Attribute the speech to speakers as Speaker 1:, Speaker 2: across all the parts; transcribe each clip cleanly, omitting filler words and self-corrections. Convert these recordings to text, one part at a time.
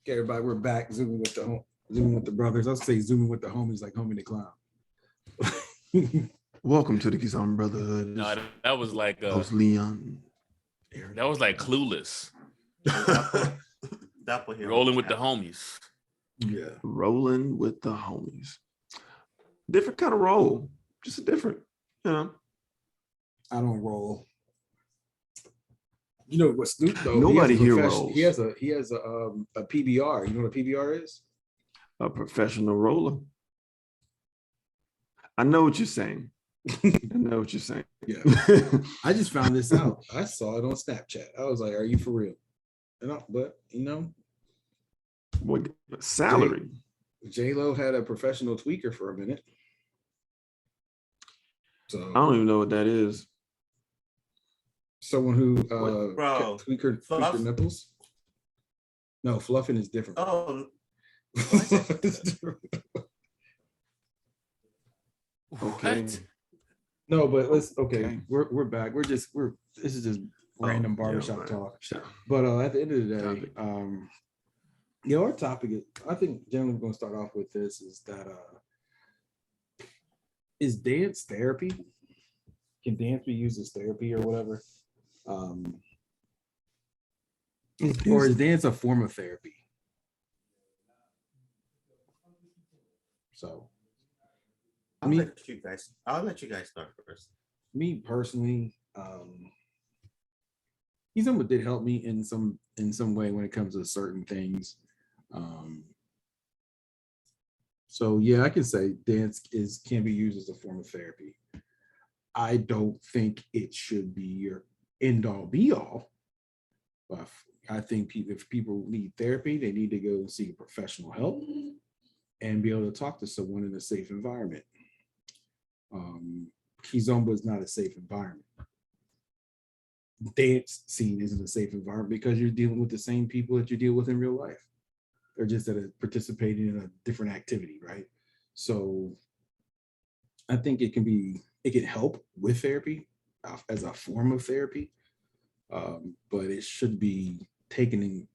Speaker 1: Okay, everybody, we're back. Zooming with the brothers. I'll say zooming with the homies, like Homie the Clown.
Speaker 2: Welcome to the Kizan Brotherhood.
Speaker 3: No, that was like
Speaker 2: host Leon.
Speaker 3: That was like Clueless. Rolling with the homies.
Speaker 1: Yeah,
Speaker 2: rolling with the homies. Different kind of roll, just a different. I
Speaker 1: don't roll. You know what Snoop though?
Speaker 2: Nobody here rolls.
Speaker 1: He has a PBR. You know what a PBR is?
Speaker 2: A professional roller. I know what you're saying.
Speaker 1: Yeah. I just found this out. I saw it on Snapchat. I was like, "Are you for real?" But
Speaker 2: what salary?
Speaker 1: J-Lo had a professional tweaker for a minute. So
Speaker 2: I don't even know what that is.
Speaker 1: Someone who tweaker nipples. No, fluffing is different.
Speaker 4: Oh.
Speaker 2: Okay.
Speaker 3: What?
Speaker 1: No, but okay. We're back. This is just random barbershop talk.
Speaker 2: Sure.
Speaker 1: But at the end of the day, our topic is, I think generally we're gonna start off with this, is that is dance therapy? Can dance be used as therapy or whatever? Or is dance a form of therapy? So
Speaker 4: I'll let you guys start first.
Speaker 1: Me personally, he's someone did help me in some way when it comes to certain things. So yeah, I can say dance can be used as a form of therapy. I don't think it should be your end all be all. But I think if people need therapy, they need to go and seek professional help and be able to talk to someone in a safe environment. Kizomba is not a safe environment. Dance scene isn't a safe environment because you're dealing with the same people that you deal with in real life. They're just participating in a different activity, right? So I think it can help with therapy as a form of therapy, but it should be taken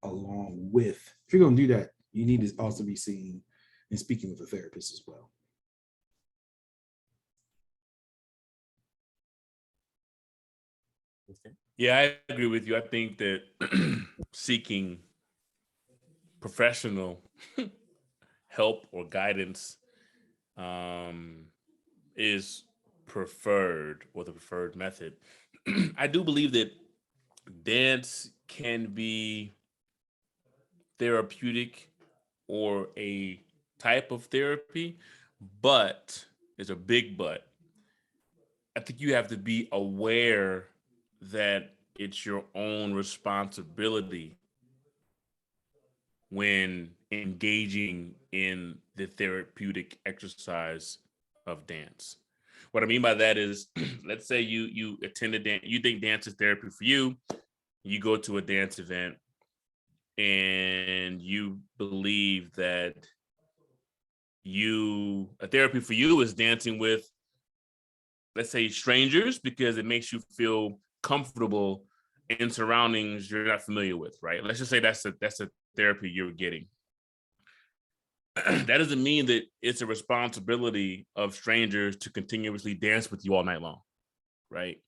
Speaker 1: along with. If you're going to do that, you need to also be seeing and speaking with a therapist as well.
Speaker 3: Yeah, I agree with you. I think that seeking professional help or guidance is preferred, or the preferred method. I do believe that dance can be therapeutic or a type of therapy, but there's a big but. I think you have to be aware that it's your own responsibility when engaging in the therapeutic exercise of dance. What I mean by that is, let's say you attend a dance, you think dance is therapy for you, you go to a dance event and you believe that a therapy for you is dancing with, let's say, strangers, because it makes you feel comfortable in surroundings you're not familiar with, right? Let's just say that's a therapy you're getting. That doesn't mean that it's a responsibility of strangers to continuously dance with you all night long, right?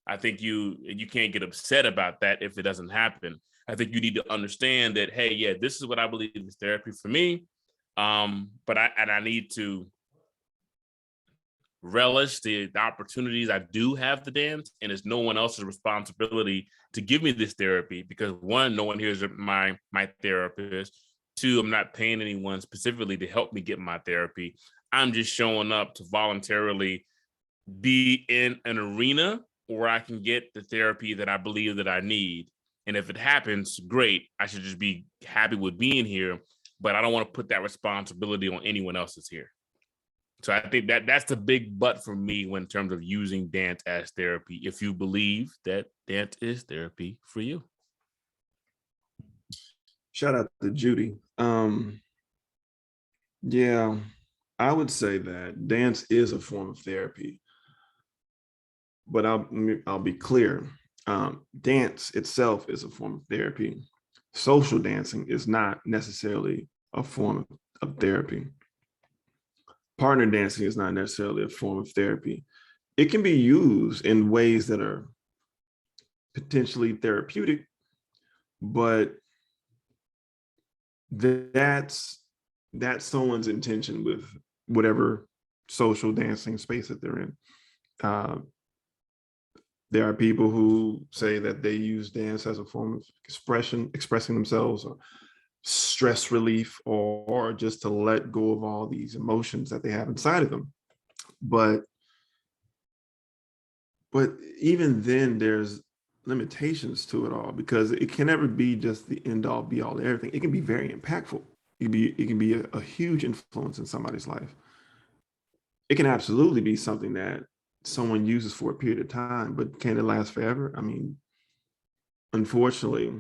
Speaker 3: I think you can't get upset about that if it doesn't happen. I think you need to understand that, hey, yeah, this is what I believe is therapy for me, but I need to relish the opportunities I do have to dance, and it's no one else's responsibility to give me this therapy, because one, no one here is my therapist. Two, I'm not paying anyone specifically to help me get my therapy. I'm just showing up to voluntarily be in an arena where I can get the therapy that I believe that I need. And if it happens, great. I should just be happy with being here, but I don't want to put that responsibility on anyone else that's here. So I think that's the big but for me in terms of using dance as therapy, if you believe that dance is therapy for you.
Speaker 2: Shout out to Judy. Yeah, I would say that dance is a form of therapy, but I'll be clear. Dance itself is a form of therapy. social dancing is not necessarily a form of therapy. Partner dancing is not necessarily a form of therapy. It can be used in ways that are potentially therapeutic, but that's someone's intention with whatever social dancing space that they're in. Uh, there are people who say that they use dance as a form of expressing themselves, or stress relief, or just to let go of all these emotions that they have inside of them. But even then, there's limitations to it all, because it can never be just the end all be all everything. It can be very impactful. It can be a huge influence in somebody's life. It can absolutely be something that someone uses for a period of time, but can it last forever? I mean, unfortunately,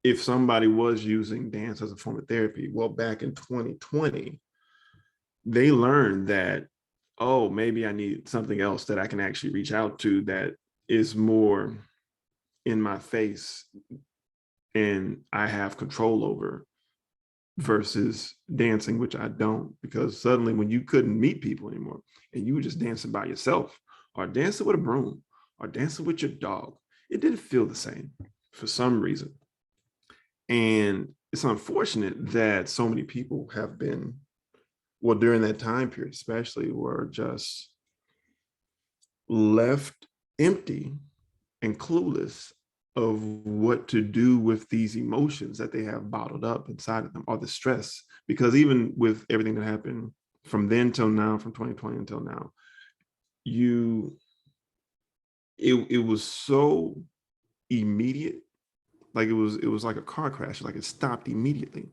Speaker 2: if somebody was using dance as a form of therapy, well, back in 2020, they learned that, oh, maybe I need something else that I can actually reach out to that is more in my face and I have control over, versus dancing, which I don't. Because suddenly, when you couldn't meet people anymore and you were just dancing by yourself, or dancing with a broom, or dancing with your dog, it didn't feel the same for some reason. And it's unfortunate that so many people have been, well, during that time period especially, were just left empty and clueless of what to do with these emotions that they have bottled up inside of them, or the stress. Because even with everything that happened from then till now, from 2020 until now, you it was so immediate. Like it was like a car crash. Like it stopped immediately,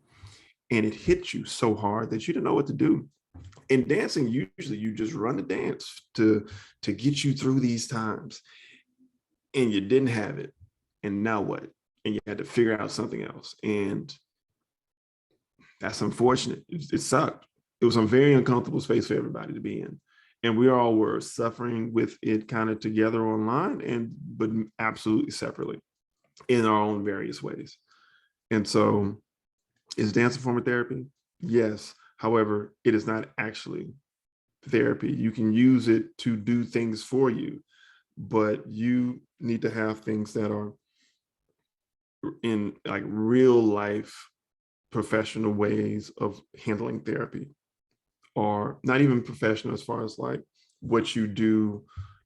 Speaker 2: and it hit you so hard that you didn't know what to do. In dancing, usually you just run the dance to get you through these times, and you didn't have it. And now what? And you had to figure out something else. And that's unfortunate. It sucked. It was a very uncomfortable space for everybody to be in. And we all were suffering with it kind of together online, but absolutely separately in our own various ways. And so, is dance a form of therapy? Yes. However, it is not actually therapy. You can use it to do things for you, but you need to have things that are in like real life professional ways of handling therapy, or not even professional as far as like what you do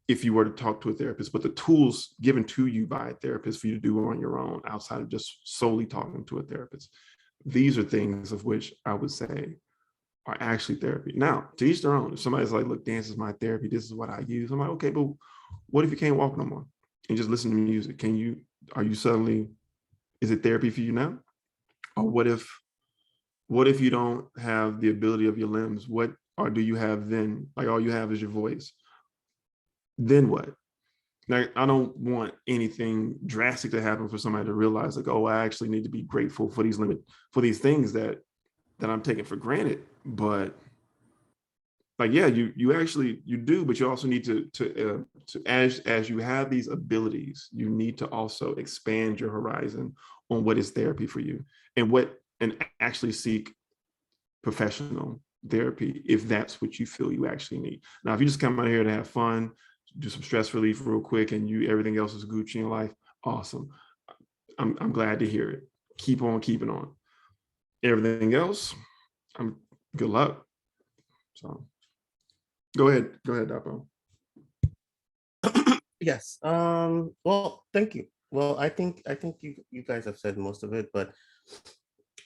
Speaker 2: if you were to talk to a therapist, but the tools given to you by a therapist for you to do on your own outside of just solely talking to a therapist. These are things of which I would say are actually therapy. Now, to each their own. If somebody's like, look, dance is my therapy, this is what I use, I'm like, okay, but what if you can't walk no more and just listen to music? Are you suddenly, is it therapy for you now? Or what if you don't have the ability of your limbs? What or do you have then? Like all you have is your voice. Then what? Like I don't want anything drastic to happen for somebody to realize like, oh, I actually need to be grateful for these things that I'm taking for granted. But like, yeah, you actually you do, but you also need to as you have these abilities, you need to also expand your horizon on what is therapy for you, and actually seek professional therapy if that's what you feel you actually need. Now, if you just come out here to have fun, do some stress relief real quick, and everything else is Gucci in life, awesome. I'm glad to hear it. Keep on keeping on. Everything else, I'm good luck. So go ahead, Dapo.
Speaker 4: Yes. Well, thank you. Well, I think you guys have said most of it, but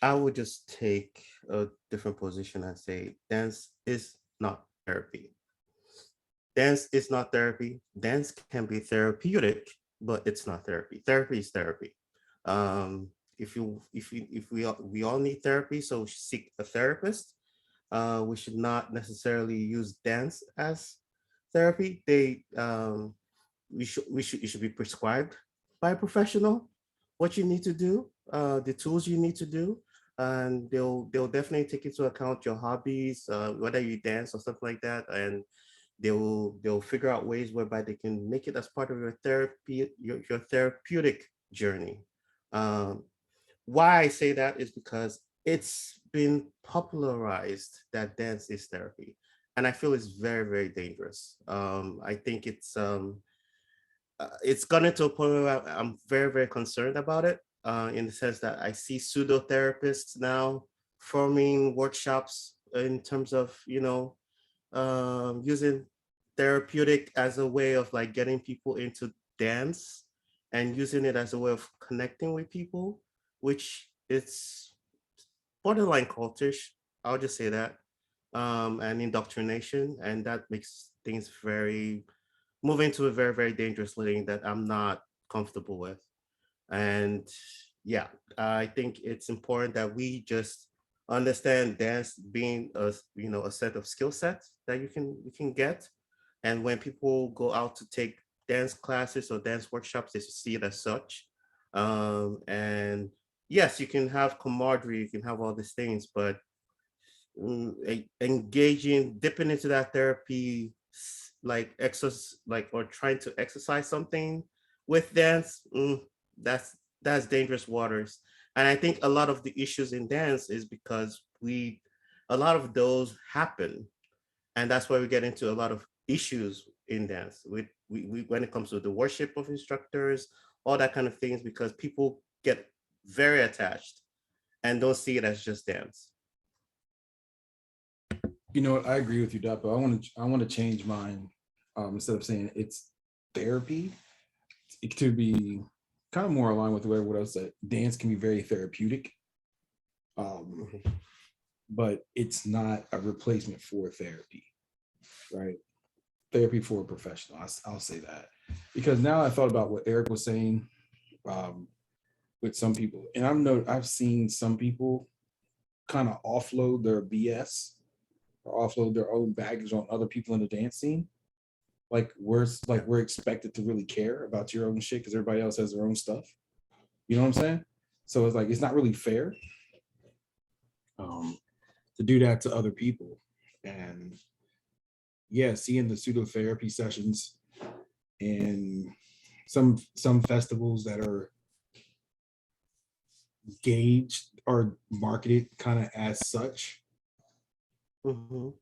Speaker 4: I would just take a different position and say dance is not therapy. Dance is not therapy. Dance can be therapeutic, but it's not therapy. Therapy is therapy. If we all need therapy, so seek a therapist. We should not necessarily use dance as therapy. You should be prescribed by a professional what you need to do, the tools you need to do, and they'll definitely take into account your hobbies, whether you dance or stuff like that, and they'll figure out ways whereby they can make it as part of your therapy, your therapeutic journey. Um, why I say that is because it's been popularized that dance is therapy. And I feel it's very, very dangerous. I think it's gotten to a point where I'm very, very concerned about it, in the sense that I see pseudo therapists now forming workshops in terms of, using therapeutic as a way of like getting people into dance and using it as a way of connecting with people, which it's borderline cultish. I'll just say that, and indoctrination, and that makes things very moving to a very, very dangerous lane that I'm not comfortable with. And yeah, I think it's important that we just understand dance being a set of skill sets that you can get. And when people go out to take dance classes or dance workshops, they should see it as such. And yes, you can have camaraderie, you can have all these things, but engaging, dipping into that therapy, like exercise, like or trying to exercise something with dance, that's dangerous waters. And I think a lot of the issues in dance is because a lot of those happen, and that's why we get into a lot of issues in dance with we when it comes to the worship of instructors, all that kind of things, because people get very attached and don't see it as just dance.
Speaker 1: You know what? I agree with you, Doc, but I want to change mine. Instead of saying it's therapy, it to be kind of more aligned with what I said. Dance can be very therapeutic, but it's not a replacement for therapy, right? Therapy for a professional. I'll say that because now I thought about what Eric was saying, with some people, and I've seen some people kind of offload their BS or offload their own baggage on other people in the dance scene. We're expected to really care about your own shit because everybody else has their own stuff. You know what I'm saying? So it's like it's not really fair, to do that to other people. And yeah, seeing the pseudo therapy sessions and some festivals that are gauged or marketed kind of as such,
Speaker 4: Mhm.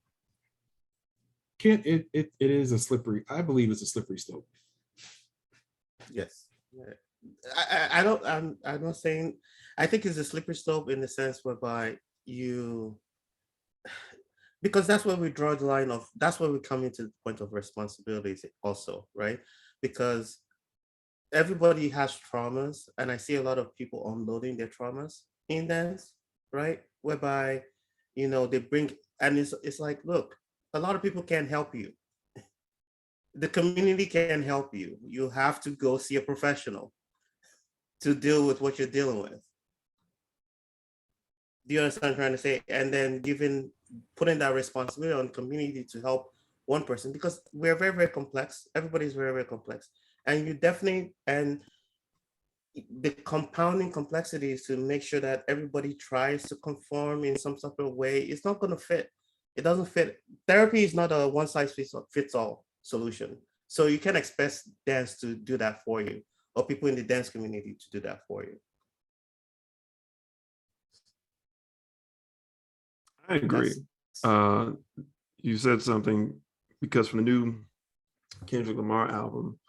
Speaker 1: it is a slippery, I believe it's a slippery slope.
Speaker 4: Yes. Yeah. I'm not saying, I think it's a slippery slope in the sense whereby you, because that's where we draw the line of, that's where we come into the point of responsibilities also, right? Because everybody has traumas, and I see a lot of people unloading their traumas in dance, right? Whereby, they bring, and it's like, look, a lot of people can't help you. The community can help you. You have to go see a professional to deal with what you're dealing with. Do you understand what I'm trying to say? And then putting that responsibility on the community to help one person, because we're very, very complex. Everybody's very, very complex. And you definitely, and the compounding complexity is to make sure that everybody tries to conform in some sort of way. It's not going to fit. It doesn't fit. Therapy is not a one size fits all solution. So you can't expect dance to do that for you, or people in the dance community to do that for you.
Speaker 2: I agree. You said something, because from the new Kendrick Lamar album,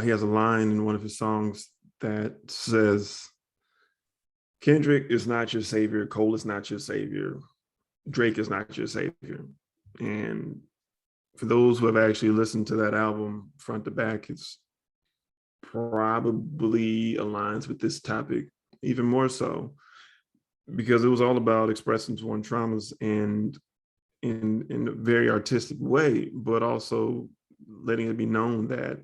Speaker 2: he has a line in one of his songs that says, Kendrick is not your savior, Cole is not your savior, Drake is not your savior. And for those who have actually listened to that album front to back, it's probably aligns with this topic even more so, because it was all about expressing one's traumas and in a very artistic way, but also letting it be known that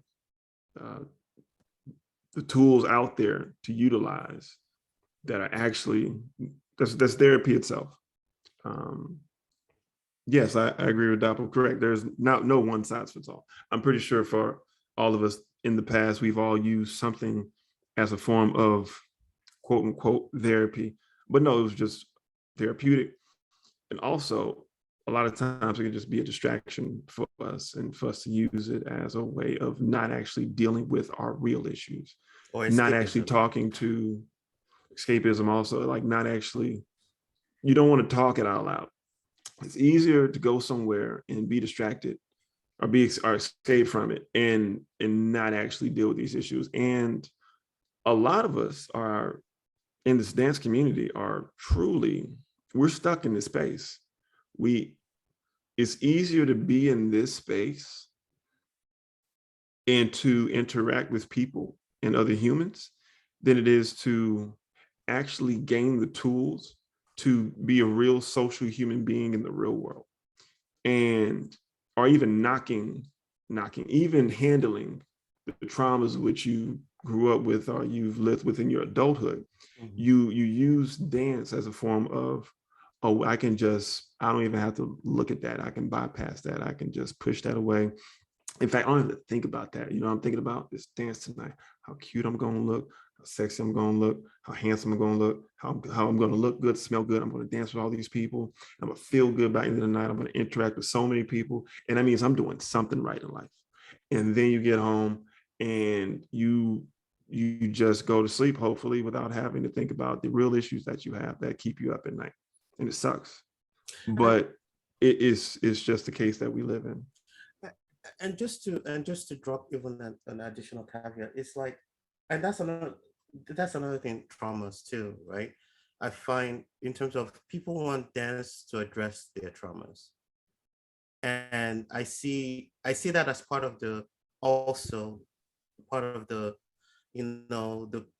Speaker 2: the tools out there to utilize that are actually, that's therapy itself. Yes, I agree with Dapo. Correct. There's no one size fits all. I'm pretty sure for all of us in the past, we've all used something as a form of quote unquote therapy, but no, it was just therapeutic. And also, a lot of times it can just be a distraction for us, and for us to use it as a way of not actually dealing with our real issues,
Speaker 4: Or
Speaker 2: not actually
Speaker 4: escapism.
Speaker 2: talking to, escapism also, like not actually, you don't want to talk it out loud. It's easier to go somewhere and be distracted or escape from it and not actually deal with these issues. And a lot of us are in this dance community are truly, we're stuck in this space. It's easier to be in this space and to interact with people and other humans than it is to actually gain the tools to be a real social human being in the real world. And or even even handling the traumas which you grew up with or you've lived with in your adulthood. You use dance as a form of, oh, I don't even have to look at that. I can bypass that. I can just push that away. In fact, I don't have to think about that. I'm thinking about this dance tonight, how cute I'm going to look, how sexy I'm going to look, how handsome I'm going to look, how I'm going to look good, smell good. I'm going to dance with all these people. I'm going to feel good by the end of the night. I'm going to interact with so many people. And that means I'm doing something right in life. And then you get home and you just go to sleep, hopefully, without having to think about the real issues that you have that keep you up at night. And it sucks. But it's just the case that we live in.
Speaker 4: And just to drop even an additional caveat, it's like, and that's another thing, traumas too, right? I find in terms of people want dance to address their traumas, and I see that as part of the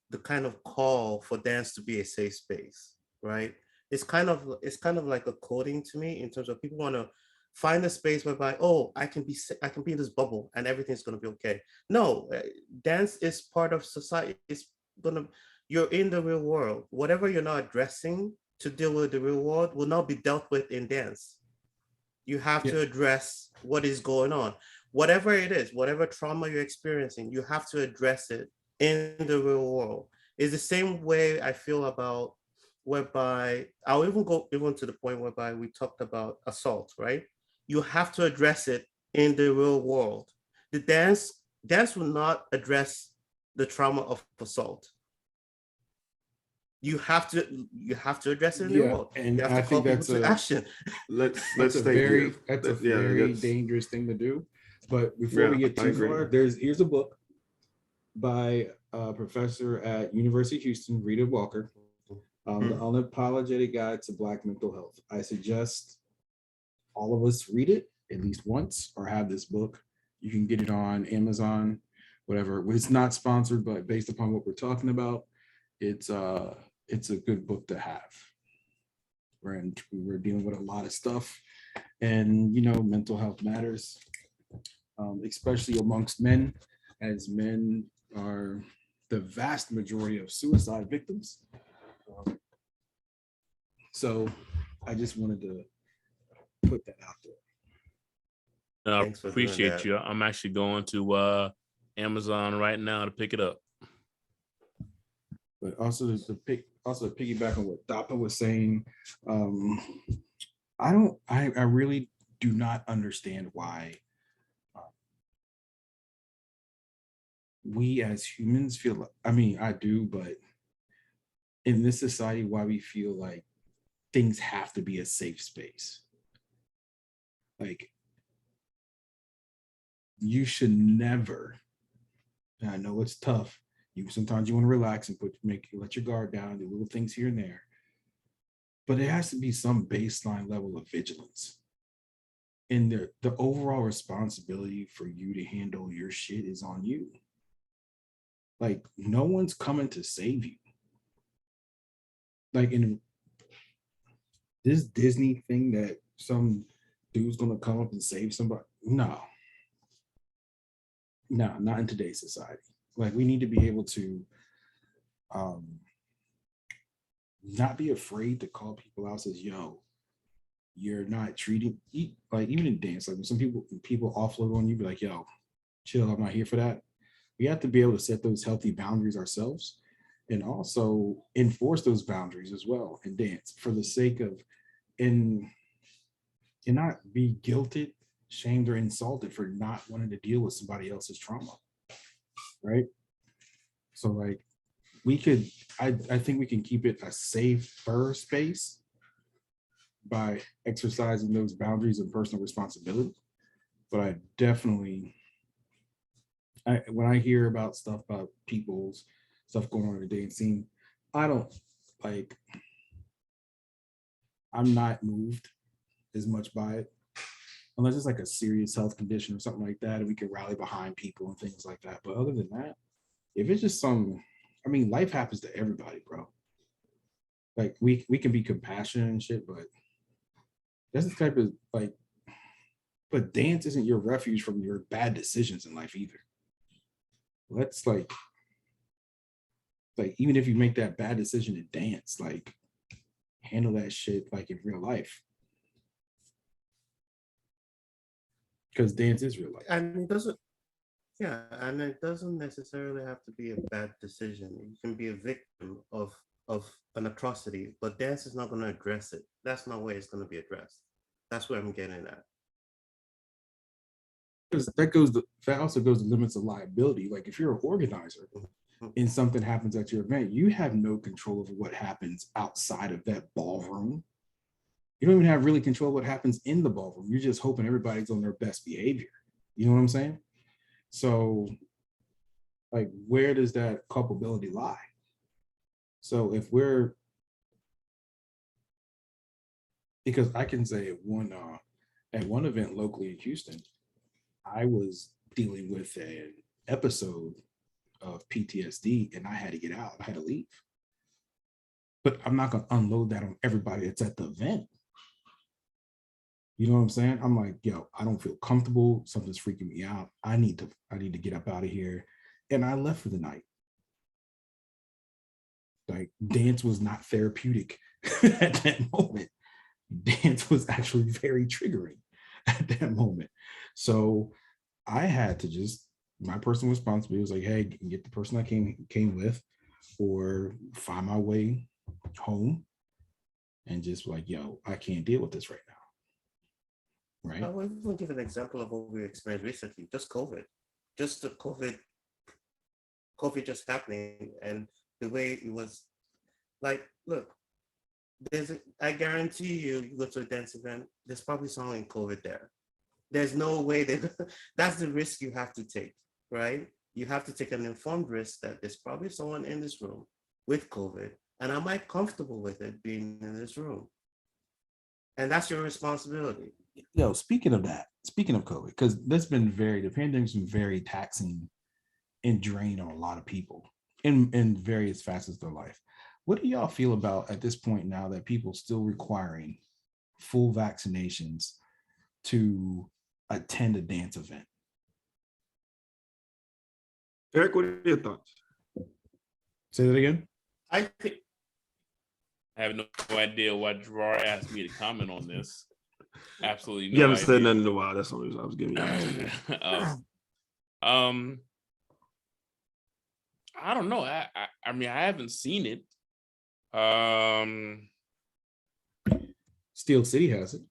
Speaker 4: the kind of call for dance to be a safe space, right? It's kind of like a coding to me in terms of people want to find a space whereby, oh, I can be in this bubble and everything's going to be okay. No, dance is part of society. You're in the real world. Whatever you're not addressing to deal with the real world will not be dealt with in dance. You have to address what is going on. Whatever it is, whatever trauma you're experiencing, you have to address it in the real world. It's the same way I feel about whereby I'll even go even to the point whereby we talked about assault, right? You have to address it in the real world. The dance will not address the trauma of assault. You have to address it in the world.
Speaker 1: And
Speaker 4: you have
Speaker 1: I
Speaker 4: to call
Speaker 1: think
Speaker 4: people to action.
Speaker 2: Let's
Speaker 1: that's
Speaker 2: stay here.
Speaker 1: That's a very dangerous thing to do. But before we get too far, here's a book by a professor at University of Houston, Rita Walker, The Unapologetic Guide to Black Mental Health. I suggest all of us read it at least once or have this book. You can get it on Amazon, whatever. It's not sponsored, but based upon what we're talking about, it's a good book to have. We're dealing with a lot of stuff, and mental health matters, especially amongst men, as men are the vast majority of suicide victims. So I just wanted to put that out there.
Speaker 3: I appreciate you. I'm actually going to Amazon right now to pick it up.
Speaker 1: But also to piggyback on what Dappa was saying, I really do not understand why we as humans feel like, I do, but in this society, why we feel like things have to be a safe space. Like, you should never, and I know it's tough, sometimes you want to relax and let your guard down, do little things here and there, but it has to be some baseline level of vigilance. And the overall responsibility for you to handle your shit is on you. Like, no one's coming to save you. Like, in this Disney thing that some dude's gonna come up and save somebody. No, not in today's society. Like, we need to be able to not be afraid to call people out, says, yo, you're not treating, like, even in dance, like when some people offload on you, be like, yo, chill, I'm not here for that. We have to be able to set those healthy boundaries ourselves and also enforce those boundaries as well in dance for the sake of, and not be guilted, shamed, or insulted for not wanting to deal with somebody else's trauma, right? So, like, we could, I think we can keep it a safer space by exercising those boundaries and personal responsibility. But I definitely, when I hear about stuff about people's stuff going on in the dating scene, I don't like, I'm not moved as much by it unless it's like a serious health condition or something like that, and we can rally behind people and things like that. But other than that, if it's just some, I mean, life happens to everybody, bro. Like we can be compassionate and shit, but that's the type of like, but dance isn't your refuge from your bad decisions in life either. Let's like even if you make that bad decision to dance, like handle that shit like in real life. Because dance is real life.
Speaker 4: And it doesn't, yeah, and it doesn't necessarily have to be a bad decision. You can be a victim of an atrocity, but dance is not going to address it. That's not where it's going to be addressed. That's where I'm getting at.
Speaker 1: Because that also goes to limits of liability. Like if you're an organizer and something happens at your event, you have no control over what happens outside of that ballroom. You don't even have really control what happens in the ballroom. You're just hoping everybody's on their best behavior. You know what I'm saying? So, like, where does that culpability lie? So if we're, because I can say at one event locally in Houston, I was dealing with an episode of PTSD and I had to get out. I had to leave. But I'm not going to unload that on everybody that's at the event. You know what I'm saying? I'm like, yo, I don't feel comfortable. Something's freaking me out. I need to get up out of here. And I left for the night. Like dance was not therapeutic at that moment. Dance was actually very triggering at that moment. So I had to just, my personal responsibility was like, hey, get the person I came with or find my way home and just like, yo, I can't deal with this right now. Right.
Speaker 4: I will give an example of what we experienced recently, just COVID. Just the COVID just happening and the way it was like, look, I guarantee you go to a dance event, there's probably someone in COVID there. There's no way that that's the risk you have to take, right? You have to take an informed risk that there's probably someone in this room with COVID, and am I comfortable with it being in this room? And that's your responsibility.
Speaker 1: Yo, speaking of COVID, because the pandemic's been very taxing and draining on a lot of people in various facets of their life. What do y'all feel about at this point now that people still requiring full vaccinations to attend a dance event?
Speaker 2: Eric, what are your thoughts?
Speaker 1: Say that again.
Speaker 4: I think
Speaker 3: I have no idea why Gerard asked me to comment on this. Absolutely no
Speaker 2: You haven't
Speaker 3: idea.
Speaker 2: said nothing in a while. That's the only reason I was giving you an answer.
Speaker 3: I don't know. I mean, I haven't seen it.
Speaker 1: Steel City has it.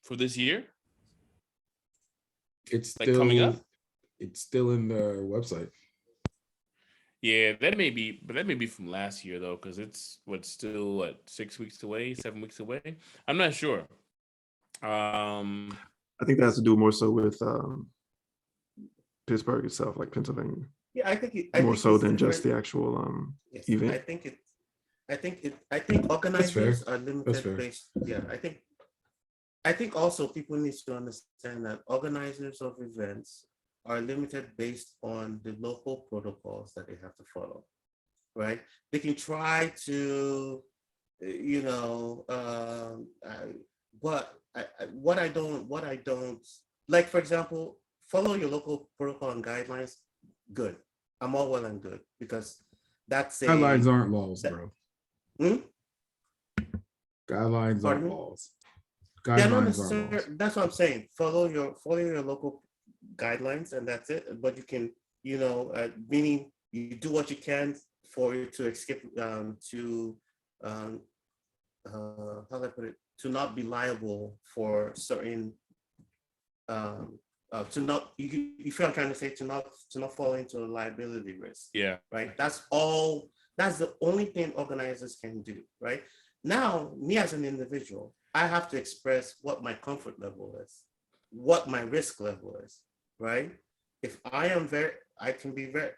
Speaker 3: For this year?
Speaker 1: It's
Speaker 3: like coming up?
Speaker 1: It's still in the website.
Speaker 3: Yeah, that may be from last year though, because it's still what 6 weeks away, 7 weeks away. I'm not sure.
Speaker 2: I think that has to do more so with Pittsburgh itself, like Pennsylvania.
Speaker 4: Yeah, I think
Speaker 2: more so than
Speaker 4: different.
Speaker 2: just the actual
Speaker 4: yes,
Speaker 2: event.
Speaker 4: I think organizers are limited based. Yeah, I think also people need to understand that organizers of events are limited based on the local protocols that they have to follow, right? They can try to, what I don't like, for example, follow your local protocol and guidelines. Good, I'm all well and good because that's
Speaker 1: guidelines aren't laws, bro. Guidelines aren't
Speaker 4: me?
Speaker 1: laws.
Speaker 4: They're not necessarily. That's what I'm saying. Follow your local guidelines, and that's it. But you can, meaning you do what you can for you to escape how do I put it, to not be liable for certain to not, you feel I'm trying to say, to not fall into a liability risk.
Speaker 3: Yeah.
Speaker 4: Right. That's all. That's the only thing organizers can do. Right. Now, me as an individual, I have to express what my comfort level is, what my risk level is. Right. If I can be very,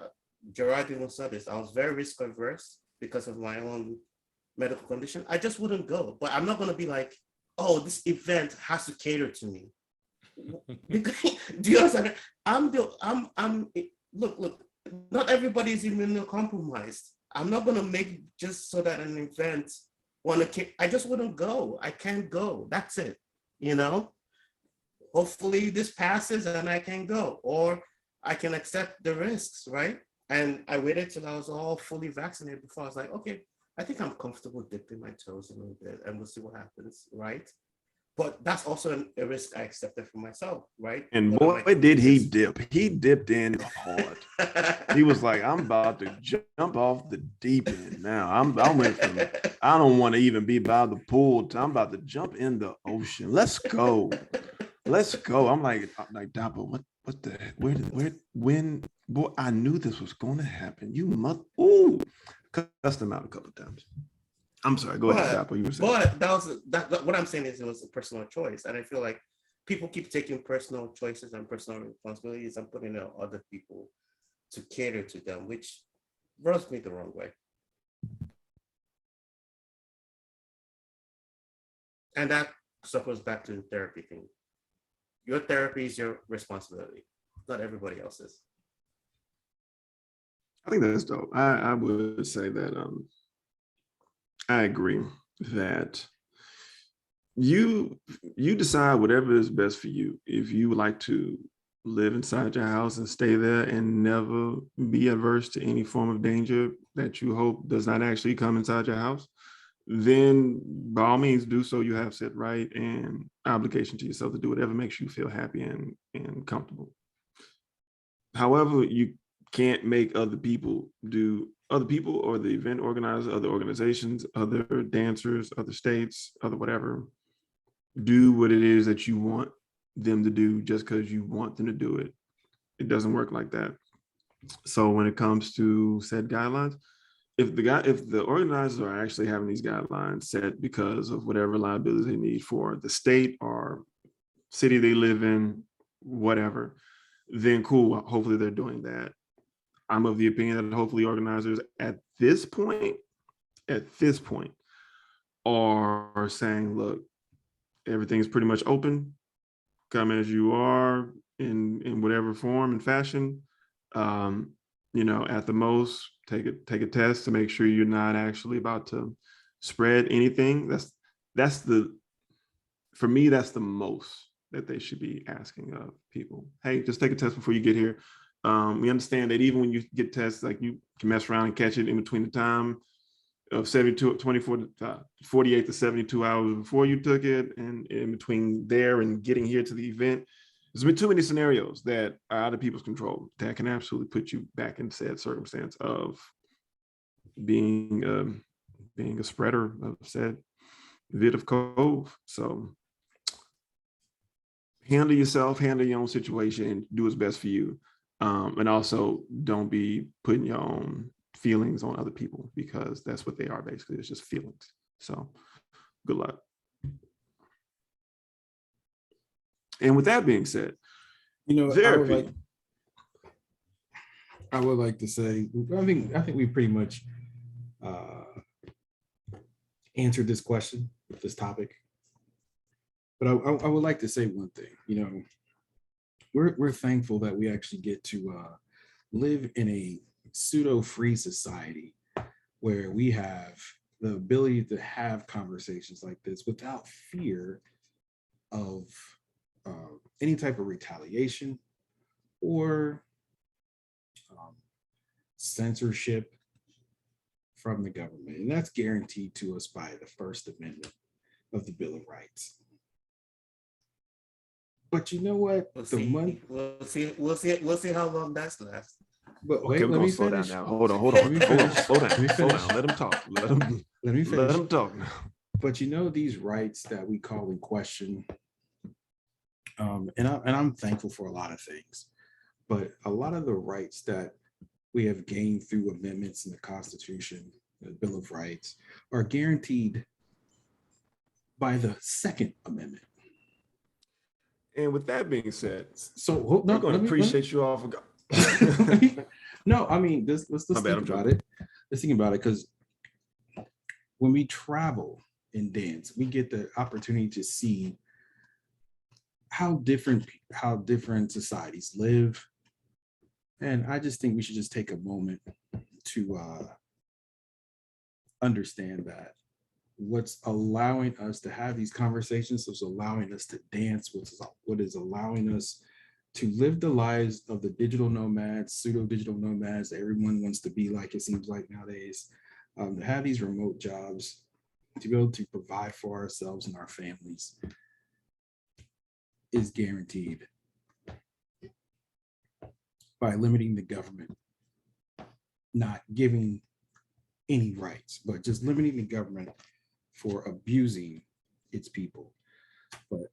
Speaker 4: Gerard even said this, I was very risk averse because of my own medical condition. I just wouldn't go. But I'm not going to be like, oh, this event has to cater to me. Do you understand? Look, not everybody is immunocompromised. I'm not going to make just so that an event I just wouldn't go. I can't go. That's it. Hopefully this passes and I can go, or I can accept the risks, right? And I waited till I was all fully vaccinated before I was like, okay, I think I'm comfortable dipping my toes a little bit and we'll see what happens, right? But that's also a risk I accepted for myself, right?
Speaker 2: And boy, did he dip. He dipped in hard. He was like, I'm about to jump off the deep end now. I went from, I don't want to even be by the pool. I'm about to jump in the ocean. Let's go. Let's go. I'm like Dapper, what the, when, boy, I knew this was going to happen. You must, cussed him out a couple of times. I'm sorry, go ahead, Dapper. You were saying.
Speaker 4: But what I'm saying is it was a personal choice. And I feel like people keep taking personal choices and personal responsibilities and putting it on other people to cater to them, which rubs me the wrong way. And that circles back to the therapy thing. Your therapy is your responsibility, not everybody else's.
Speaker 2: I think that's dope. I would say that I agree that you decide whatever is best for you. If you like to live inside your house and stay there and never be adverse to any form of danger that you hope does not actually come inside your house, then by all means do so. You have set right and obligation to yourself to do whatever makes you feel happy and comfortable. However, you can't make other people or the event organizers, other organizations, other dancers, other states, other whatever, do what it is that you want them to do just because you want them to do it. It doesn't work like that. So when it comes to said guidelines, if the organizers are actually having these guidelines set because of whatever liabilities they need for the state or city they live in, whatever, then cool. Hopefully they're doing that. I'm of the opinion that hopefully organizers at this point are saying, look, everything's pretty much open. Come as you are in whatever form and fashion. At the most, take a test to make sure you're not actually about to spread anything. For me, that's the most that they should be asking of people. Hey, just take a test before you get here. We understand that even when you get tests, like you can mess around and catch it in between the time of 48 to 72 hours before you took it, and in between there and getting here to the event. There's been too many scenarios that are out of people's control that can absolutely put you back in said circumstance of being a spreader of said vid of cove. So handle yourself, handle your own situation, and do what's best for you. And also don't be putting your own feelings on other people, because that's what they are basically. It's just feelings. So good luck. And with that being said, therapy.
Speaker 1: I would like to say, I think we pretty much answered this question with this topic. But I would like to say one thing. We're thankful that we actually get to live in a pseudo-free society where we have the ability to have conversations like this without fear of any type of retaliation or censorship from the government. And that's guaranteed to us by the First Amendment of the Bill of Rights. But you know what?
Speaker 4: We'll see how long that's lasts.
Speaker 1: But wait, let me
Speaker 2: slow
Speaker 1: finish.
Speaker 2: down now. Hold on. Slow down. Let him talk. Let
Speaker 1: me finish.
Speaker 2: Let him talk now.
Speaker 1: But these rights that we call in question I'm thankful for a lot of things, but a lot of the rights that we have gained through amendments in the Constitution, the Bill of Rights, are guaranteed by the Second Amendment.
Speaker 2: And with that being said,
Speaker 1: So
Speaker 2: we're going to appreciate you all for
Speaker 1: no, I mean, let's think about it. Let's think about it, because when we travel in dance, we get the opportunity to see how different societies live. And I just think we should just take a moment to understand that what's allowing us to have these conversations, what's allowing us to dance, what is allowing us to live the lives of the digital nomads, pseudo digital nomads that everyone wants to be like, it seems like nowadays, to have these remote jobs, to be able to provide for ourselves and our families is guaranteed by limiting the government, not giving any rights, but just limiting the government for abusing its people. But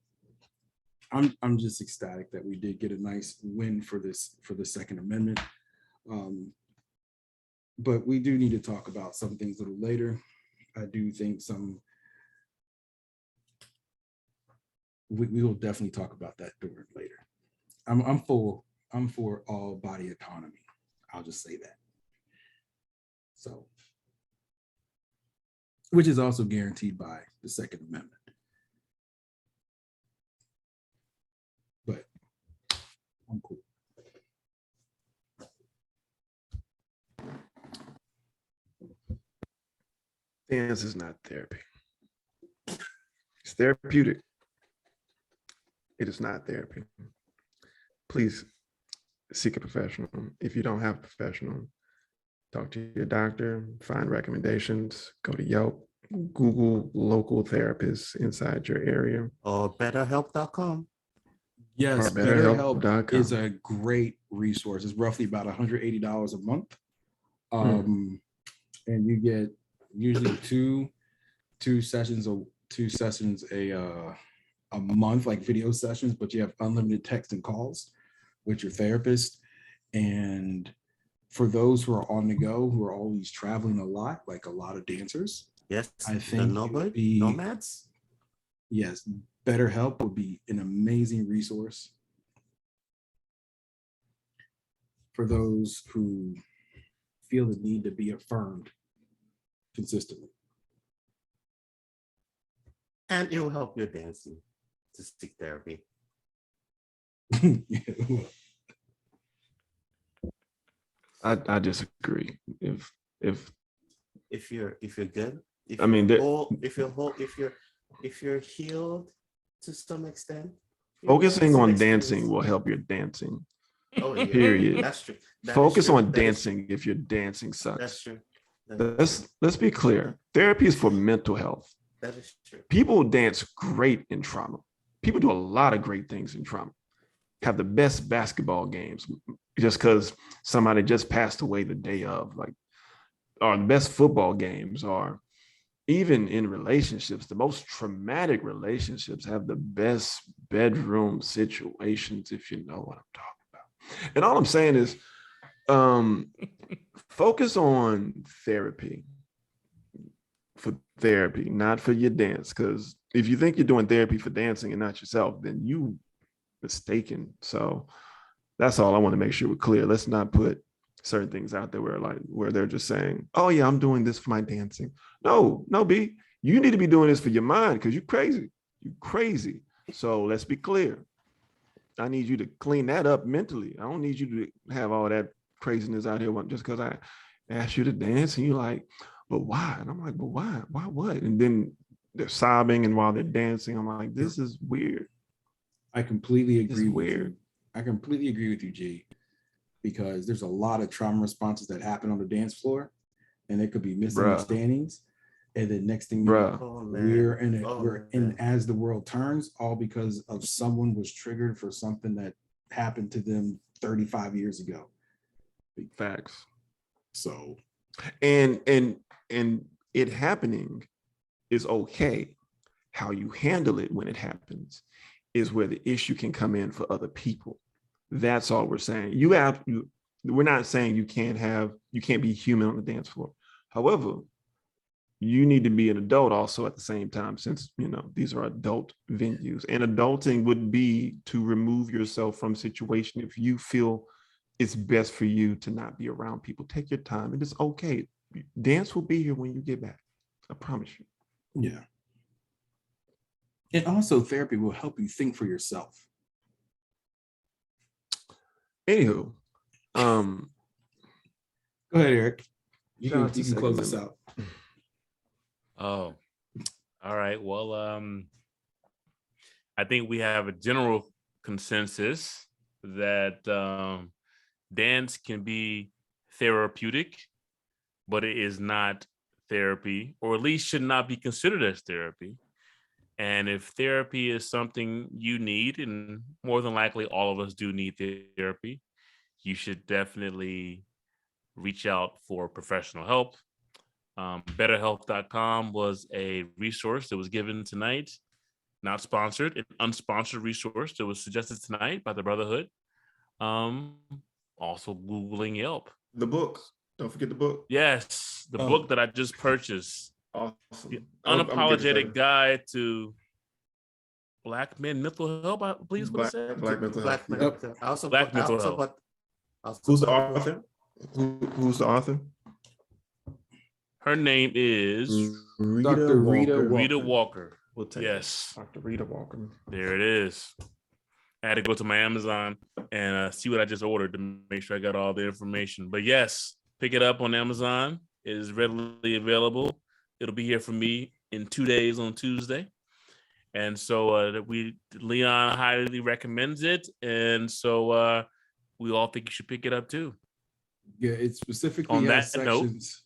Speaker 1: I'm just ecstatic that we did get a nice win for the Second Amendment. But we do need to talk about some things a little later. I do think we will definitely talk about that during later. I'm for all body autonomy. I'll just say that. So, which is also guaranteed by the Second Amendment. But I'm cool.
Speaker 2: Dance is not therapy. It's therapeutic. It is not therapy. Please seek a professional. If you don't have a professional, talk to your doctor, find recommendations, go to Yelp, Google local therapists inside your area.
Speaker 4: Or betterhelp.com.
Speaker 1: Yes, BetterHelp is a great resource. It's roughly about $180 a month. And you get usually two sessions a month, like video sessions, but you have unlimited text and calls with your therapist. And for those who are on the go, who are always traveling a lot, like a lot of dancers,
Speaker 4: yes,
Speaker 1: I think
Speaker 4: nomads.
Speaker 1: Yes, BetterHelp would be an amazing resource for those who feel the need to be affirmed consistently.
Speaker 4: And it will help your dancing to seek therapy.
Speaker 2: I disagree. If
Speaker 4: you're good, if you're healed to some extent,
Speaker 2: focusing on dancing will help your dancing.
Speaker 4: Oh, yeah.
Speaker 2: Period.
Speaker 4: That's true.
Speaker 2: Focus on dancing if your dancing sucks.
Speaker 4: That's true.
Speaker 2: Let's be clear. Therapy is for mental health.
Speaker 4: That is true.
Speaker 2: People dance great in trauma. People do a lot of great things in trauma. Have the best basketball games just because somebody just passed away the day of, like, or the best football games, or even in relationships, the most traumatic relationships have the best bedroom situations, if you know what I'm talking about. And all I'm saying is focus on therapy for therapy, not for your dance. Because if you think you're doing therapy for dancing and not yourself, then you mistaken. So that's all I want to make sure we're clear. Let's not put certain things out there where they're just saying, oh yeah, I'm doing this for my dancing. No, B, you need to be doing this for your mind, because you're crazy. So let's be clear. I need you to clean that up mentally. I don't need you to have all that craziness out here just because I asked you to dance and you're like, but why? And I'm like, but why? Why what? And then they're sobbing, and while they're dancing, I'm like, this is weird.
Speaker 1: I completely agree with you. I completely agree with you, G, because there's a lot of trauma responses that happen on the dance floor, and there could be misunderstandings. And then next thing you know, we're in as the world turns, all because of someone was triggered for something that happened to them 35 years ago.
Speaker 2: Big facts.
Speaker 1: So,
Speaker 2: and it happening is okay. How you handle it when it happens is where the issue can come in for other people. That's all we're saying. We're not saying you can't be human on the dance floor. However, you need to be an adult also at the same time, since these are adult venues. And adulting would be to remove yourself from situation if you feel it's best for you to not be around people. Take your time. It is okay. Dance will be here when you get back. I promise you.
Speaker 1: Yeah. And also therapy will help you think for yourself.
Speaker 2: Anywho,
Speaker 1: go ahead, Eric. You
Speaker 2: Shout out
Speaker 1: can
Speaker 2: to
Speaker 1: close
Speaker 2: Second
Speaker 1: this out.
Speaker 3: Oh, all right. Well, I think we have a general consensus that dance can be therapeutic, but it is not therapy, or at least should not be considered as therapy. And if therapy is something you need, and more than likely all of us do need therapy, you should definitely reach out for professional help. BetterHealth.com was a resource that was given tonight, not sponsored, an unsponsored resource that was suggested tonight by the Brotherhood. Also Googling Yelp.
Speaker 2: The book. Don't forget the book.
Speaker 3: Yes, the book that I just purchased.
Speaker 2: Awesome.
Speaker 3: The Unapologetic Guide to Black Men Mental Health, I believe is what it said.
Speaker 2: Black mental health.
Speaker 4: Black mental health. I also
Speaker 3: Black
Speaker 4: put- I
Speaker 3: mental
Speaker 4: also
Speaker 3: health.
Speaker 4: put-
Speaker 2: Who's the author? Who's the author?
Speaker 3: Her name is
Speaker 1: Dr. Rita
Speaker 3: Rita Walker.
Speaker 2: We'll take
Speaker 3: Yes,
Speaker 2: Dr. Rita Walker.
Speaker 3: there it is. I had to go to my Amazon and see what I just ordered to make sure I got all the information. But yes, pick it up on Amazon. It is readily available. It'll be here for me in 2 days on Tuesday. And so Leon highly recommends it. And so we all think you should pick it up too.
Speaker 1: Yeah, it specifically
Speaker 3: On
Speaker 1: has
Speaker 3: that note-
Speaker 1: sections.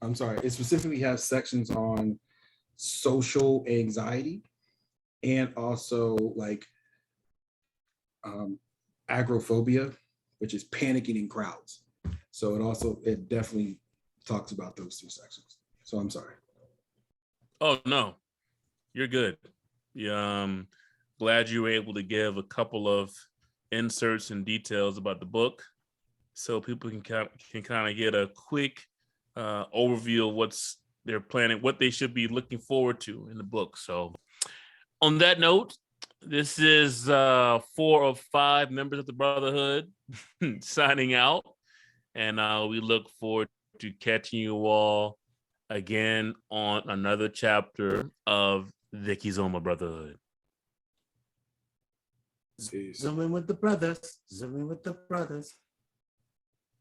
Speaker 1: I'm sorry, it specifically has sections on social anxiety and also like agoraphobia, which is panicking in crowds. So it definitely talks about those two sections. So I'm sorry.
Speaker 3: Oh no, you're good. Glad you were able to give a couple of inserts and details about the book, so people can kind of get a quick overview of they're planning, what they should be looking forward to in the book. So, on that note, this is 4 of 5 members of the Brotherhood signing out, and we look forward to catching you all again on another chapter of the Kizoma Brotherhood.
Speaker 1: Peace.
Speaker 4: Zoom in with the brothers. Zoom in with the brothers.